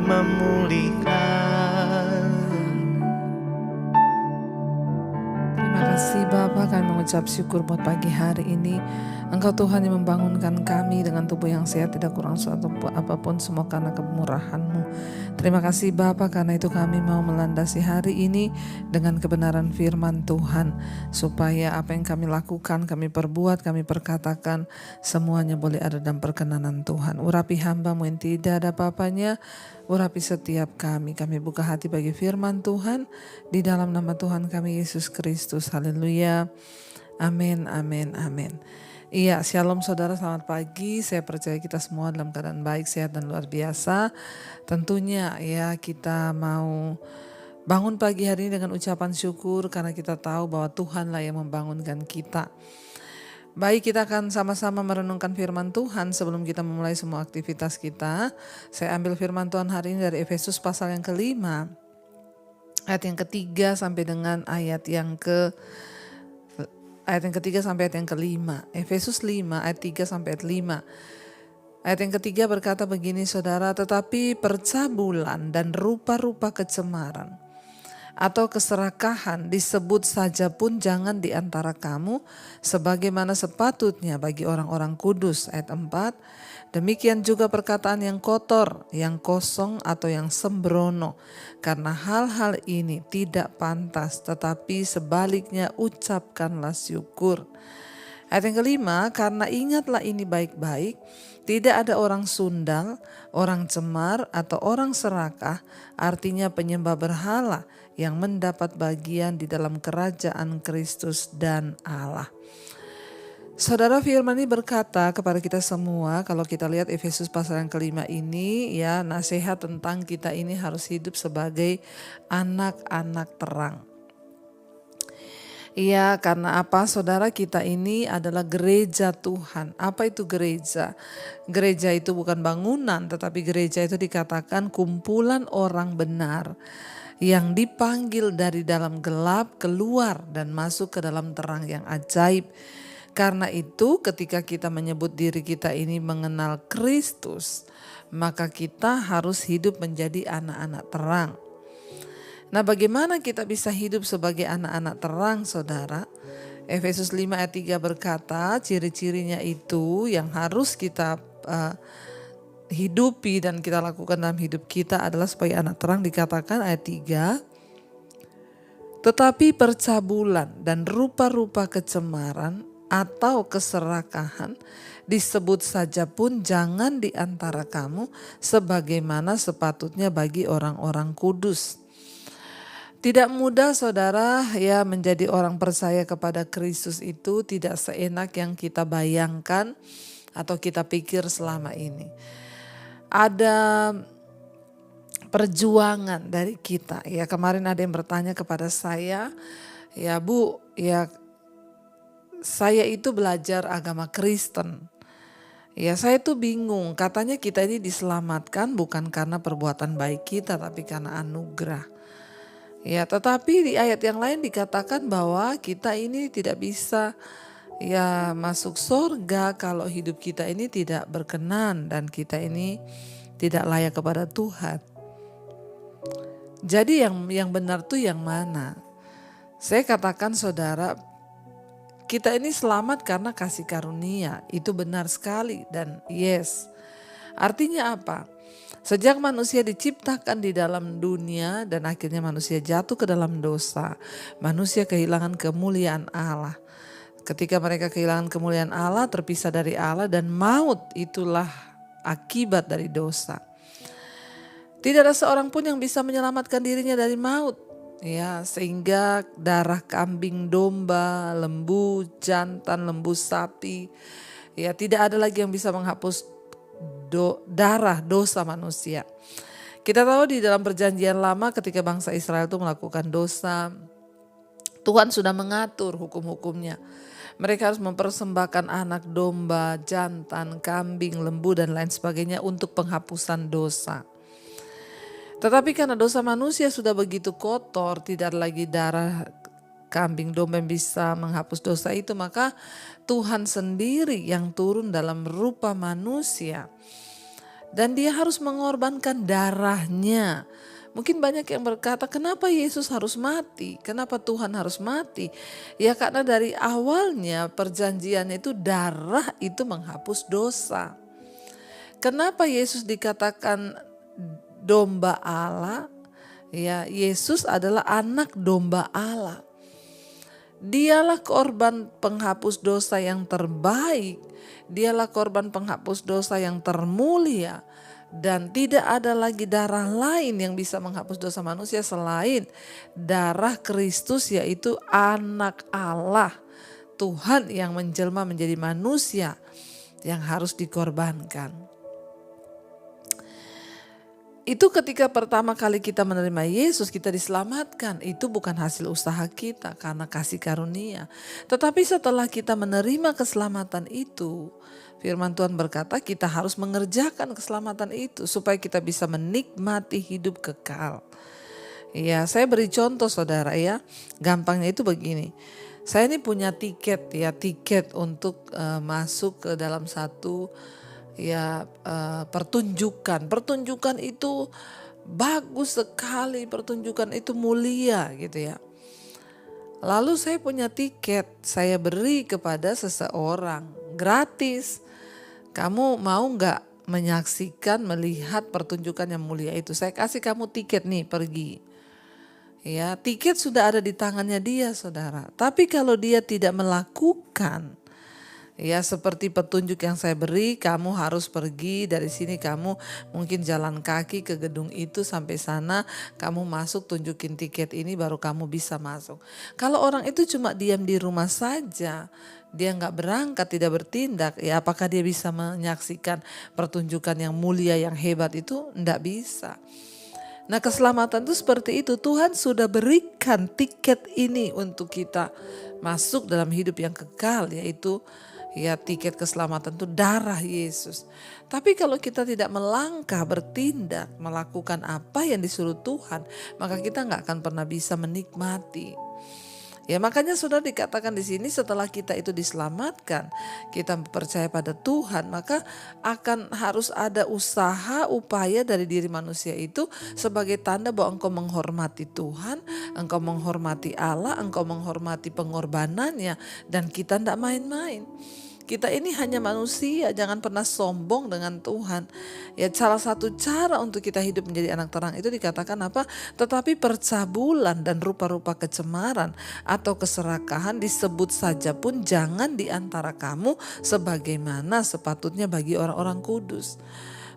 memulihkan. Terima kasih Bapa, kami mengucap syukur buat pagi hari ini. Engkau Tuhan yang membangunkan kami dengan tubuh yang sehat, tidak kurang suatu apapun, semua karena kemurahan-Mu. Terima kasih Bapa, karena itu kami mau melandasi hari ini dengan kebenaran firman Tuhan, supaya apa yang kami lakukan, kami perbuat, kami perkatakan, semuanya boleh ada dalam perkenanan Tuhan. Urapi hamba-Mu yang tidak ada apa-apanya, urapi setiap kami buka hati bagi firman Tuhan, di dalam nama Tuhan kami Yesus Kristus. Haleluya. Amin, amin, amin. Iya, shalom saudara, selamat pagi. Saya percaya kita semua dalam keadaan baik, sehat dan luar biasa. Tentunya ya kita mau bangun pagi hari ini dengan ucapan syukur karena kita tahu bahwa Tuhanlah yang membangunkan kita. Baik, kita akan sama-sama merenungkan firman Tuhan sebelum kita memulai semua aktivitas kita. Saya ambil firman Tuhan hari ini dari Efesus pasal yang kelima, ayat yang ketiga sampai dengan ayat yang ketiga sampai ayat yang kelima. Efesus 5 ayat 3 sampai ayat 5. Ayat yang ketiga berkata begini saudara, tetapi percabulan dan rupa-rupa kecemaran atau keserakahan disebut saja pun jangan di antara kamu, sebagaimana sepatutnya bagi orang-orang kudus. Ayat 4. Demikian juga perkataan yang kotor, yang kosong atau yang sembrono, karena hal-hal ini tidak pantas, tetapi sebaliknya ucapkanlah syukur. Ayat yang kelima, karena ingatlah ini baik-baik, tidak ada orang sundal, orang cemar, atau orang serakah, artinya penyembah berhala, yang mendapat bagian di dalam kerajaan Kristus dan Allah. Saudara, firman ini berkata kepada kita semua, kalau kita lihat Efesus pasal yang kelima ini, ya, nasihat tentang kita ini harus hidup sebagai anak-anak terang. Iya, karena apa saudara, kita ini adalah gereja Tuhan. Apa itu gereja? Gereja itu bukan bangunan, tetapi gereja itu dikatakan kumpulan orang benar yang dipanggil dari dalam gelap keluar dan masuk ke dalam terang yang ajaib. Karena itu ketika kita menyebut diri kita ini mengenal Kristus, maka kita harus hidup menjadi anak-anak terang. Nah, bagaimana kita bisa hidup sebagai anak-anak terang saudara? Efesus 5 ayat 3 berkata ciri-cirinya itu yang harus kita hidupi dan kita lakukan dalam hidup kita adalah sebagai anak terang. Dikatakan ayat 3, tetapi percabulan dan rupa-rupa kecemaran atau keserakahan disebut saja pun jangan di antara kamu, sebagaimana sepatutnya bagi orang-orang kudus. Tidak mudah saudara ya menjadi orang percaya kepada Kristus itu tidak seenak yang kita bayangkan atau kita pikir selama ini. Ada perjuangan dari kita. Ya, kemarin ada yang bertanya kepada saya, ya Bu, ya saya itu belajar agama Kristen. Ya, saya tuh bingung, katanya kita ini diselamatkan bukan karena perbuatan baik kita tapi karena anugerah. Ya, tetapi di ayat yang lain dikatakan bahwa kita ini tidak bisa ya masuk surga kalau hidup kita ini tidak berkenan dan kita ini tidak layak kepada Tuhan. Jadi yang benar tuh yang mana? Saya katakan saudara, kita ini selamat karena kasih karunia, itu benar sekali dan yes. Artinya apa? Sejak manusia diciptakan di dalam dunia dan akhirnya manusia jatuh ke dalam dosa, manusia kehilangan kemuliaan Allah. Ketika mereka kehilangan kemuliaan Allah, terpisah dari Allah, dan maut itulah akibat dari dosa. Tidak ada seorang pun yang bisa menyelamatkan dirinya dari maut. Ya, sehingga darah kambing, domba, lembu jantan, lembu sapi, ya tidak ada lagi yang bisa menghapus darah dosa manusia. Kita tahu di dalam perjanjian lama ketika bangsa Israel itu melakukan dosa, Tuhan sudah mengatur hukum-hukumnya. Mereka harus mempersembahkan anak domba, jantan, kambing, lembu dan lain sebagainya untuk penghapusan dosa. Tetapi karena dosa manusia sudah begitu kotor, tidak lagi darah kambing domba yang bisa menghapus dosa itu, maka Tuhan sendiri yang turun dalam rupa manusia Dan dia harus mengorbankan darahnya. Mungkin banyak yang berkata, kenapa Yesus harus mati? Kenapa Tuhan harus mati? Ya karena dari awalnya perjanjian itu darah itu menghapus dosa. Kenapa Yesus dikatakan domba Allah? Ya, Yesus adalah anak domba Allah. Dialah korban penghapus dosa yang terbaik. Dialah korban penghapus dosa yang termulia. Dan tidak ada lagi darah lain yang bisa menghapus dosa manusia selain darah Kristus, yaitu anak Allah. Tuhan yang menjelma menjadi manusia yang harus dikorbankan. Itu ketika pertama kali kita menerima Yesus, kita diselamatkan. Itu bukan hasil usaha kita karena kasih karunia. Tetapi setelah kita menerima keselamatan itu, firman Tuhan berkata kita harus mengerjakan keselamatan itu supaya kita bisa menikmati hidup kekal. Ya, saya beri contoh saudara ya. Gampangnya itu begini. Saya ini punya tiket untuk masuk ke dalam satu pertunjukan itu bagus sekali, pertunjukan itu mulia gitu ya. Lalu saya punya tiket, saya beri kepada seseorang gratis. Kamu mau nggak menyaksikan, melihat pertunjukan yang mulia itu? Saya kasih kamu tiket nih, pergi. Ya, tiket sudah ada di tangannya dia, saudara. Tapi kalau dia tidak melakukan, ya seperti petunjuk yang saya beri, kamu harus pergi dari sini, kamu mungkin jalan kaki ke gedung itu sampai sana, kamu masuk, tunjukin tiket ini baru kamu bisa masuk. Kalau orang itu cuma diam di rumah saja, dia nggak berangkat, tidak bertindak, ya apakah dia bisa menyaksikan pertunjukan yang mulia, yang hebat itu? Nggak bisa. Nah, keselamatan itu seperti itu. Tuhan sudah berikan tiket ini untuk kita masuk dalam hidup yang kekal, yaitu ya tiket keselamatan itu darah Yesus. Tapi kalau kita tidak melangkah, bertindak, melakukan apa yang disuruh Tuhan, maka kita nggak akan pernah bisa menikmati. Ya makanya sudah dikatakan di sini, setelah kita itu diselamatkan, kita percaya pada Tuhan, maka akan harus ada usaha, upaya dari diri manusia itu sebagai tanda bahwa engkau menghormati Tuhan, engkau menghormati Allah, engkau menghormati pengorbanannya, dan kita tidak main-main. Kita ini hanya manusia, jangan pernah sombong dengan Tuhan. Ya, salah satu cara untuk kita hidup menjadi anak terang itu dikatakan apa? Tetapi percabulan dan rupa-rupa kecemaran atau keserakahan disebut saja pun jangan di antara kamu sebagaimana sepatutnya bagi orang-orang kudus.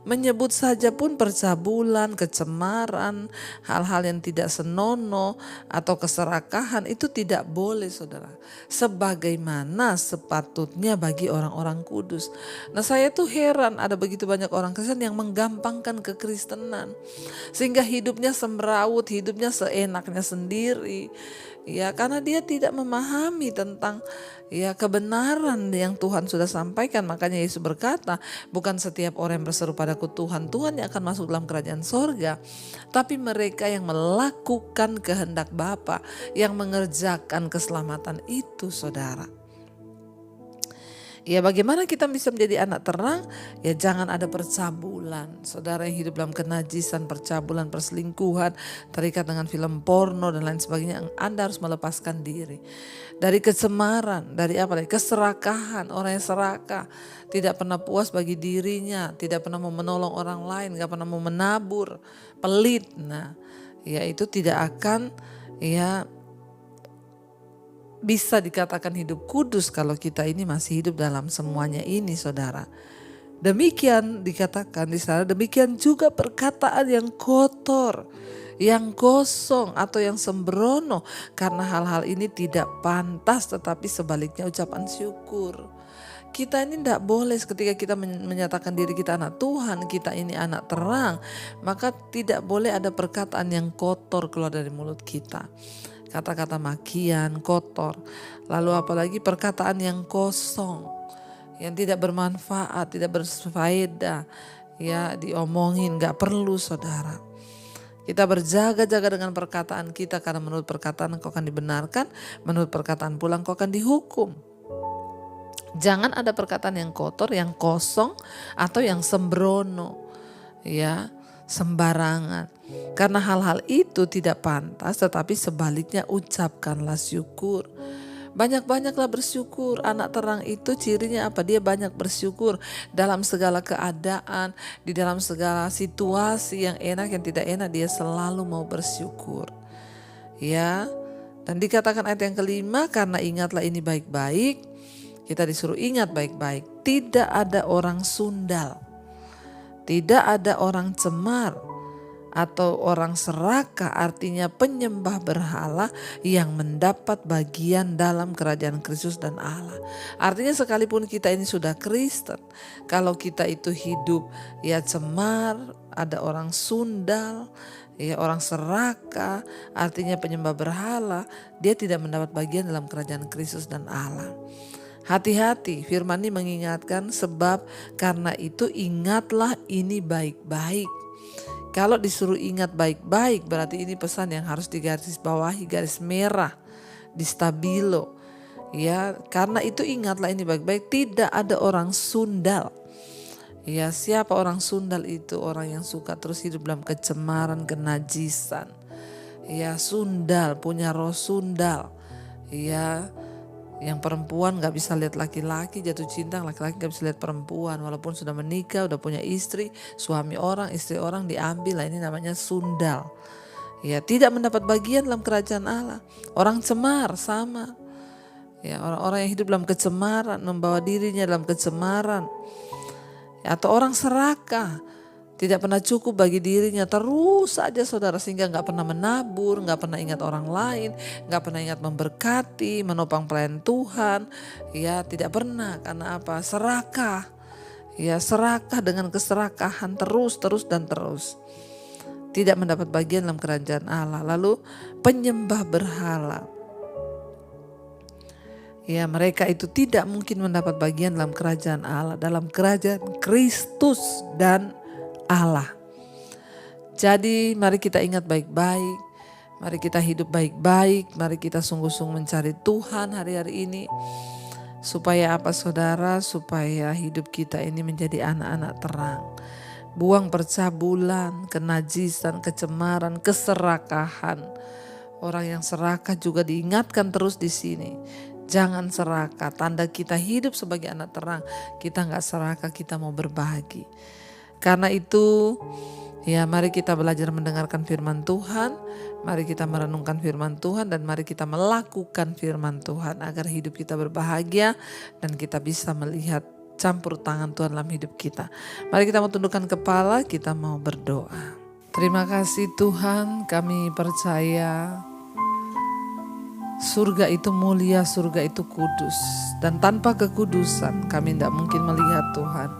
Menyebut saja pun percabulan, kecemaran, hal-hal yang tidak senonoh atau keserakahan itu tidak boleh, saudara. Sebagaimana sepatutnya bagi orang-orang kudus. Nah, saya tuh heran ada begitu banyak orang Kristen yang menggampangkan kekristenan. Sehingga hidupnya semrawut, hidupnya seenaknya sendiri. Ya, karena dia tidak memahami tentang ya kebenaran yang Tuhan sudah sampaikan. Makanya Yesus berkata, bukan setiap orang yang berseru padaku Tuhan, Tuhan yang akan masuk dalam kerajaan sorga, tapi mereka yang melakukan kehendak Bapa, yang mengerjakan keselamatan itu, saudara. Ya bagaimana kita bisa menjadi anak terang? Ya jangan ada percabulan. Saudara yang hidup dalam kenajisan, percabulan, perselingkuhan, terikat dengan film porno dan lain sebagainya, Anda harus melepaskan diri. Dari kecemaran, dari apa? Dari keserakahan, orang yang serakah, tidak pernah puas bagi dirinya, tidak pernah mau menolong orang lain, gak pernah mau menabur, pelit. Nah, ya itu tidak akan bisa dikatakan hidup kudus kalau kita ini masih hidup dalam semuanya ini, saudara. Demikian dikatakan di sana, demikian juga perkataan yang kotor, yang kosong atau yang sembrono, karena hal-hal ini tidak pantas, tetapi sebaliknya ucapan syukur. Kita ini tidak boleh ketika kita menyatakan diri kita anak Tuhan, kita ini anak terang, maka tidak boleh ada perkataan yang kotor keluar dari mulut kita. Kata-kata makian, kotor, lalu apalagi perkataan yang kosong, yang tidak bermanfaat, tidak berfaedah, ya diomongin, gak perlu, saudara. Kita berjaga-jaga dengan perkataan kita, karena menurut perkataan engkau akan dibenarkan, menurut perkataan pula engkau akan dihukum. Jangan ada perkataan yang kotor, yang kosong, atau yang sembrono. ya, sembarangan. Karena hal-hal itu tidak pantas, tetapi sebaliknya ucapkanlah syukur. Banyak-banyaklah bersyukur. Anak terang itu cirinya apa? Dia banyak bersyukur dalam segala keadaan, di dalam segala situasi yang enak, yang tidak enak, dia selalu mau bersyukur. Ya, dan dikatakan ayat yang kelima, karena ingatlah ini baik-baik. Kita disuruh ingat baik-baik. Tidak ada orang sundal, tidak ada orang cemar, atau orang serakah, artinya penyembah berhala, yang mendapat bagian dalam kerajaan Kristus dan Allah. Artinya sekalipun kita ini sudah Kristen, kalau kita itu hidup ya cemar, ada orang sundal, ya orang serakah, artinya penyembah berhala, dia tidak mendapat bagian dalam kerajaan Kristus dan Allah. Hati-hati, firman ini mengingatkan, sebab karena itu ingatlah ini baik-baik. Kalau disuruh ingat baik-baik, berarti ini pesan yang harus digarisbawahi, garis merah, di stabilo. Ya, karena itu ingatlah ini baik-baik, tidak ada orang sundal. Ya, siapa orang sundal itu? Orang yang suka terus hidup dalam kecemaran, kenajisan. Ya, sundal, punya roh sundal. Ya, yang perempuan gak bisa lihat laki-laki, jatuh cinta, laki-laki gak bisa lihat perempuan. Walaupun sudah menikah, udah punya istri, suami orang, istri orang diambil lah, ini namanya sundal. Ya, tidak mendapat bagian dalam kerajaan Allah. Orang cemar sama. Ya, orang-orang yang hidup dalam kecemaran, membawa dirinya dalam kecemaran. Ya, atau orang serakah, tidak pernah cukup bagi dirinya, terus saja saudara, sehingga gak pernah menabur, gak pernah ingat orang lain, gak pernah ingat memberkati, menopang pelayan Tuhan. Ya, tidak pernah. Karena apa? Serakah. Ya, serakah dengan keserakahan terus dan terus. Tidak mendapat bagian dalam kerajaan Allah. Lalu penyembah berhala. Ya, mereka itu tidak mungkin mendapat bagian dalam kerajaan Allah, dalam kerajaan Kristus dan Allah. Jadi mari kita ingat baik-baik, mari kita hidup baik-baik, mari kita sungguh-sungguh mencari Tuhan hari-hari ini. Supaya apa saudara? Supaya hidup kita ini menjadi anak-anak terang. Buang percabulan, kenajisan, kecemaran, keserakahan. Orang yang serakah juga diingatkan terus di sini. Jangan serakah, tanda kita hidup sebagai anak terang. Kita gak serakah, kita mau berbagi. Karena itu, ya mari kita belajar mendengarkan firman Tuhan, mari kita merenungkan firman Tuhan, dan mari kita melakukan firman Tuhan agar hidup kita berbahagia dan kita bisa melihat campur tangan Tuhan dalam hidup kita. Mari kita mau tundukkan kepala, kita mau berdoa. Terima kasih Tuhan, kami percaya surga itu mulia, surga itu kudus, dan tanpa kekudusan kami tidak mungkin melihat Tuhan.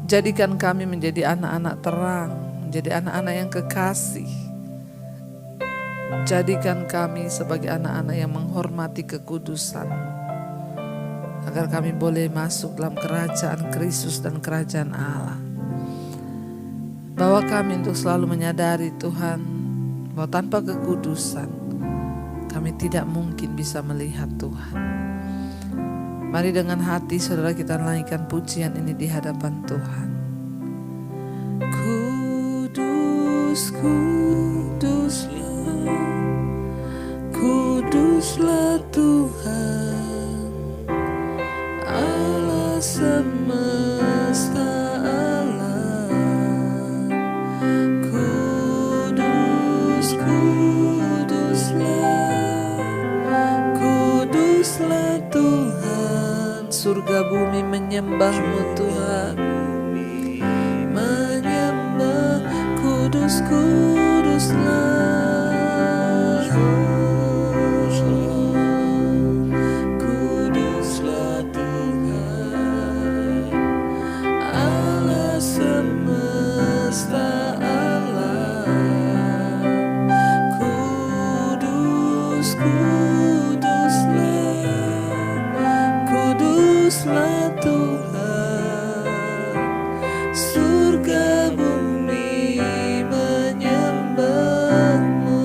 Jadikan kami menjadi anak-anak terang, menjadi anak-anak yang kekasih. Jadikan kami sebagai anak-anak yang menghormati kekudusan, agar kami boleh masuk dalam kerajaan Kristus dan kerajaan Allah. Bawa kami untuk selalu menyadari Tuhan, bahwa tanpa kekudusan kami tidak mungkin bisa melihat Tuhan. Mari dengan hati saudara kita naikkan pujian ini di hadapan Tuhan. Kudus, kuduslah, kuduslah Tuhan, Allah semesta alam. Kudus, kuduslah, kuduslah Tuhan. Surga bumi menyembah-Mu Tuhan, menyembah. Kudus, kuduslah, kuduslah Tuhan, Allah semesta alam. Kudus, kuduslah Tuhan, surga bumi menyembah-Mu.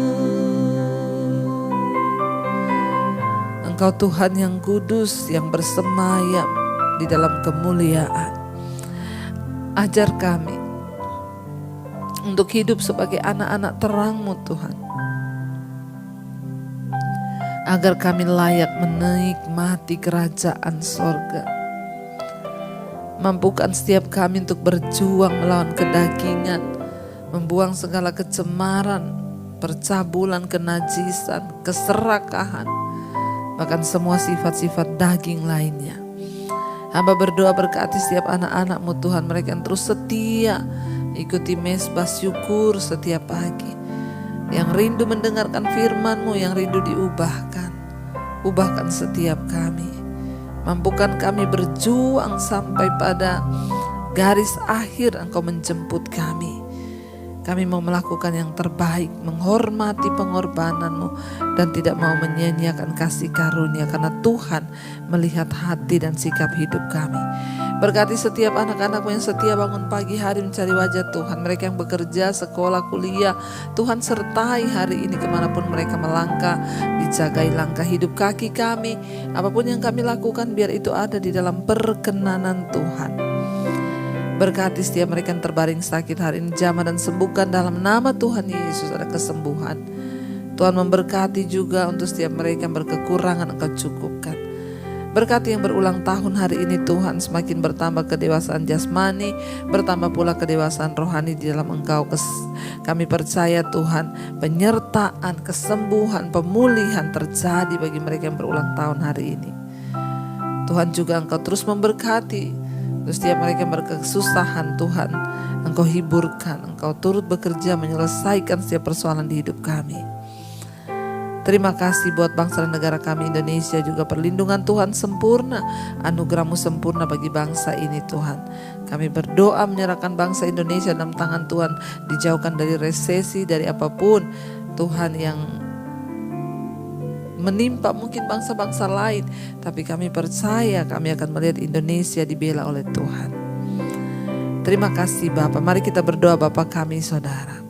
Engkau Tuhan yang kudus, yang bersemayam di dalam kemuliaan. Ajar kami untuk hidup sebagai anak-anak terang-Mu Tuhan. Agar kami layak menikmati kerajaan sorga. Mampukan setiap kami untuk berjuang melawan kedagingan, membuang segala kecemaran, percabulan, kenajisan, keserakahan, bahkan semua sifat-sifat daging lainnya. Hamba berdoa berkati setiap anak-anak-Mu Tuhan, mereka yang terus setia ikuti mesbah syukur setiap pagi, yang rindu mendengarkan firman-Mu, yang rindu diubahkan. Ubahkan setiap kami, mampukan kami berjuang sampai pada garis akhir Engkau menjemput kami. Kami mau melakukan yang terbaik, menghormati pengorbanan-Mu, dan tidak mau menyia-nyiakan kasih karunia, karena Tuhan melihat hati dan sikap hidup kami. Berkati setiap anak-anak-Mu yang setia bangun pagi hari mencari wajah Tuhan. Mereka yang bekerja, sekolah, kuliah, Tuhan sertai hari ini kemanapun mereka melangkah. Dijagai langkah hidup kaki kami. Apapun yang kami lakukan, biar itu ada di dalam perkenanan Tuhan. Berkati setiap mereka yang terbaring sakit hari ini, jamah dan sembuhkan dalam nama Tuhan Yesus, ada kesembuhan. Tuhan memberkati juga untuk setiap mereka yang berkekurangan, Engkau cukupkan. Berkati yang berulang tahun hari ini Tuhan, semakin bertambah kedewasaan jasmani, bertambah pula kedewasaan rohani di dalam Engkau. Kami percaya Tuhan, penyertaan, kesembuhan, pemulihan terjadi bagi mereka yang berulang tahun hari ini. Tuhan juga Engkau terus memberkati. Terus setiap mereka yang berkesusahan Tuhan, Engkau hiburkan, Engkau turut bekerja menyelesaikan setiap persoalan di hidup kami. Terima kasih buat bangsa dan negara kami Indonesia, juga perlindungan Tuhan sempurna, anugerah-Mu sempurna bagi bangsa ini Tuhan. Kami berdoa menyerahkan bangsa Indonesia dalam tangan Tuhan, dijauhkan dari resesi, dari apapun Tuhan yang menimpa mungkin bangsa-bangsa lain, tapi kami percaya kami akan melihat Indonesia dibela oleh Tuhan. Terima kasih Bapa. Mari kita berdoa. Bapa kami Saudara,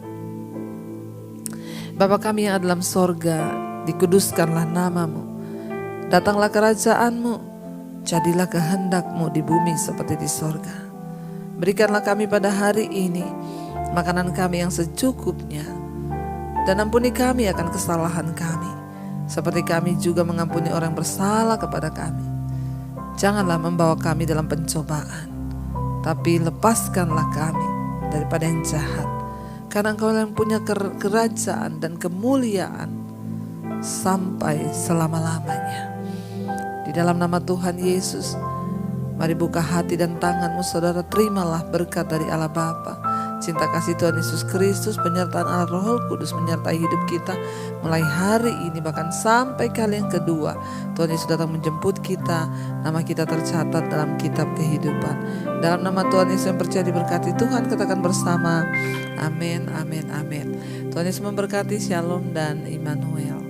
Bapa kami yang ada dalam sorga, dikuduskanlah nama-Mu, datanglah kerajaan-Mu, jadilah kehendak-Mu di bumi seperti di sorga. Berikanlah kami pada hari ini makanan kami yang secukupnya, dan ampuni kami akan kesalahan kami, seperti kami juga mengampuni orang bersalah kepada kami. Janganlah membawa kami dalam pencobaan, tapi lepaskanlah kami daripada yang jahat. Karena Engkau yang punya kerajaan dan kemuliaan sampai selama-lamanya. Di dalam nama Tuhan Yesus, mari buka hati dan tangan-Mu Saudara, terimalah berkat dari Allah Bapa, cinta kasih Tuhan Yesus Kristus, penyertaan Allah Roh Kudus menyertai hidup kita mulai hari ini bahkan sampai kali yang kedua. Tuhan Yesus datang menjemput kita, nama kita tercatat dalam kitab kehidupan. Dalam nama Tuhan Yesus yang percaya diberkati Tuhan, katakan bersama, amin, amin, amin. Tuhan Yesus memberkati, shalom dan Immanuel.